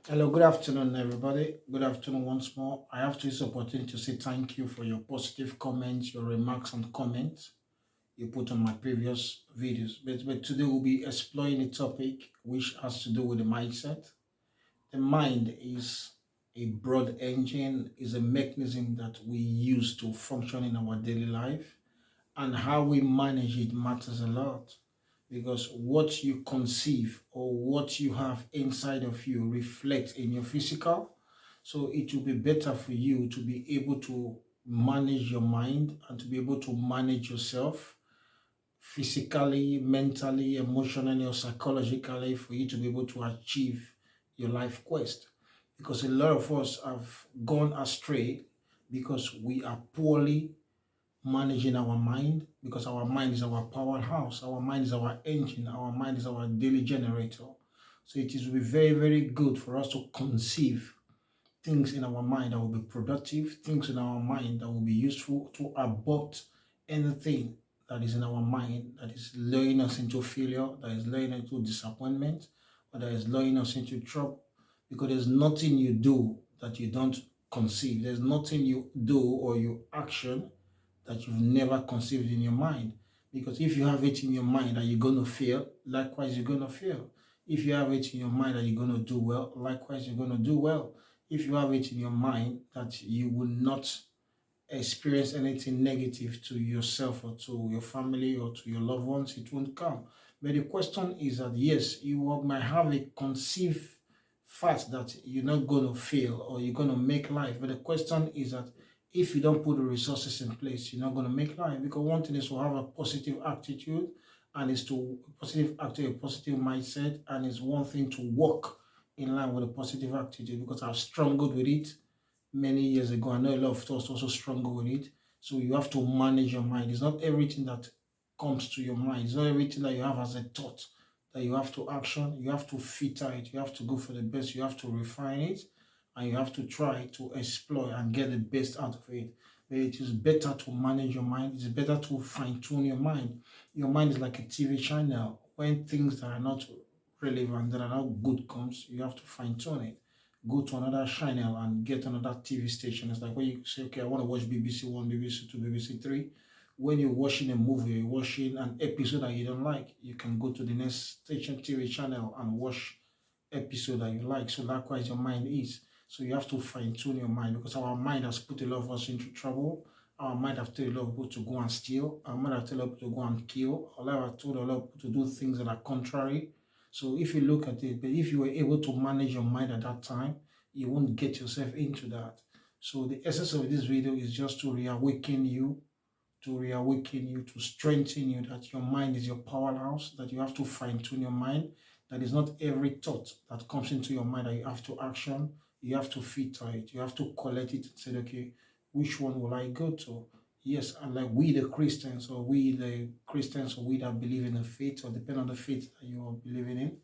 Hello, good afternoon, everybody. Good afternoon once more. I have to use this opportunity to say thank you for your positive comments, your remarks and comments you put on my previous videos. But today we'll be exploring a topic which has to do with the mindset. The mind is a broad engine, is a mechanism that we use to function in our daily life, and how we manage it matters a lot because what you conceive or what you have inside of you reflects in your physical. So it will be better for you to be able to manage your mind and to be able to manage yourself physically, mentally, emotionally, or psychologically for you to be able to achieve your life quest. Because a lot of us have gone astray because we are poorly managing our mind, because our mind is our powerhouse, our mind is our engine, our mind is our daily generator. So it is very, very good for us to conceive things in our mind that will be productive, things in our mind that will be useful to abort anything that is in our mind that is luring us into failure, that is luring us into disappointment, or that is luring us into trouble. Because there's nothing you do that you don't conceive. There's nothing you do or you action that you've never conceived in your mind. Because if you have it in your mind that you're going to fail, likewise, you're going to fail. If you have it in your mind that you're going to do well, likewise, you're going to do well. If you have it in your mind that you will not experience anything negative to yourself or to your family or to your loved ones, it won't come. But the question is that yes, you might have a conceived fact that you're not going to fail or you're going to make life. But the question is that if you don't put the resources in place, you're not going to make life. Because one thing is to have a positive attitude, and is to positive attitude, a positive mindset, and it's one thing to work in line with a positive attitude because I've struggled with it many years ago. I know a lot of us also struggle with it. So you have to manage your mind. It's not everything that comes to your mind. It's not everything that you have as a thought that you have to action. You have to filter it. You have to go for the best. You have to refine it. And you have to try to explore and get the best out of it. But it is better to manage your mind. It's better to fine tune your mind. Your mind is like a TV channel. When things that are not relevant, that are not good comes, you have to fine tune it, go to another channel and get another TV station. It's like when you say, okay, I want to watch BBC One, BBC Two, BBC Three. When you're watching a movie, you're watching an episode that you don't like, you can go to the next station TV channel and watch episode that you like. So likewise, your mind is. So you have to fine tune your mind because our mind has put a lot of us into trouble. Our mind has told a lot of people to go and steal. Our mind has told a lot of people to go and kill. Our life has told a lot of people to do things that are contrary. So if you look at it, but if you were able to manage your mind at that time, you won't get yourself into that. So the essence of this video is just to strengthen you that your mind is your powerhouse, that you have to fine tune your mind, that is not every thought that comes into your mind that you have to action, you have to filter it, you have to collect it and say, okay, which one will I go to? Yes, and like we the Christians, or we that believe in the faith, or depend on the faith that you are believing in,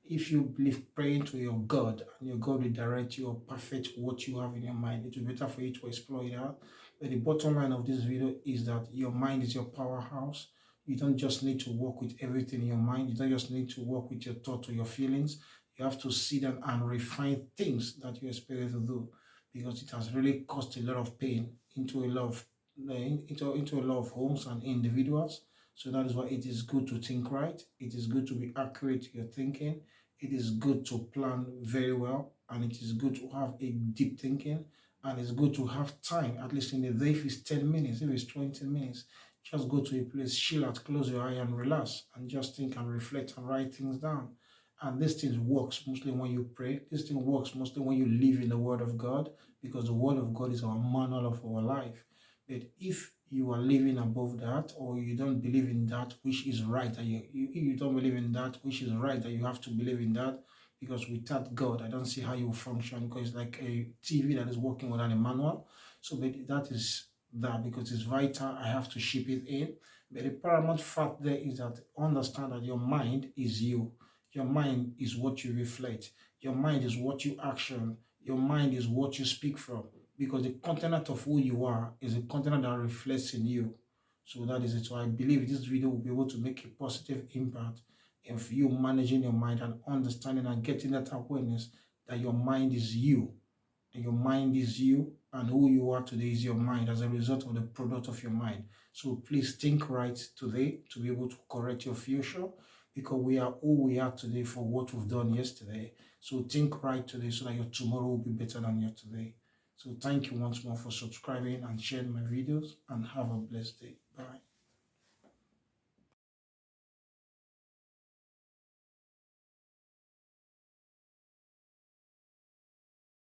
if you believe praying to your God and your God will direct you or perfect what you have in your mind, it will be better for you to explore it out. But the bottom line of this video is that your mind is your powerhouse. You don't just need to work with everything in your mind. You don't just need to work with your thoughts or your feelings. You have to sit down and refine things that you expect to do because it has really caused a lot of pain into a lot of into a lot of homes and individuals. So that is why it is good to think right. It is good to be accurate in your thinking. It is good to plan very well, and it is good to have a deep thinking, and it's good to have time, at least in the day. If it's 10 minutes, if it's 20 minutes, just go to a place, chill out, close your eye and relax, and just think and reflect and write things down. And this thing works mostly when you pray. This thing works mostly when you live in the Word of God, because the Word of God is our manual of our life. But if you are living above that, or you don't believe in that which is right, and you don't believe in that which is right, that you have to believe in that, because without God, I don't see how you function, because it's like a TV that is working without a manual. So but that is that, because it's vital, I have to ship it in. But the paramount fact there is that understand that your mind is you. Your mind is what you reflect. Your mind is what you action. Your mind is what you speak from, because the content of who you are is a content that reflects in you. So that is it. So I believe this video will be able to make a positive impact in you managing your mind and understanding and getting that awareness that your mind is you, and your mind is you, and who you are today is your mind as a result of the product of your mind. So please think right today to be able to correct your future, because we are who we are today for what we've done yesterday. So think right today so that your tomorrow will be better than your today. So thank you once more for subscribing and sharing my videos, and have a blessed day. Bye.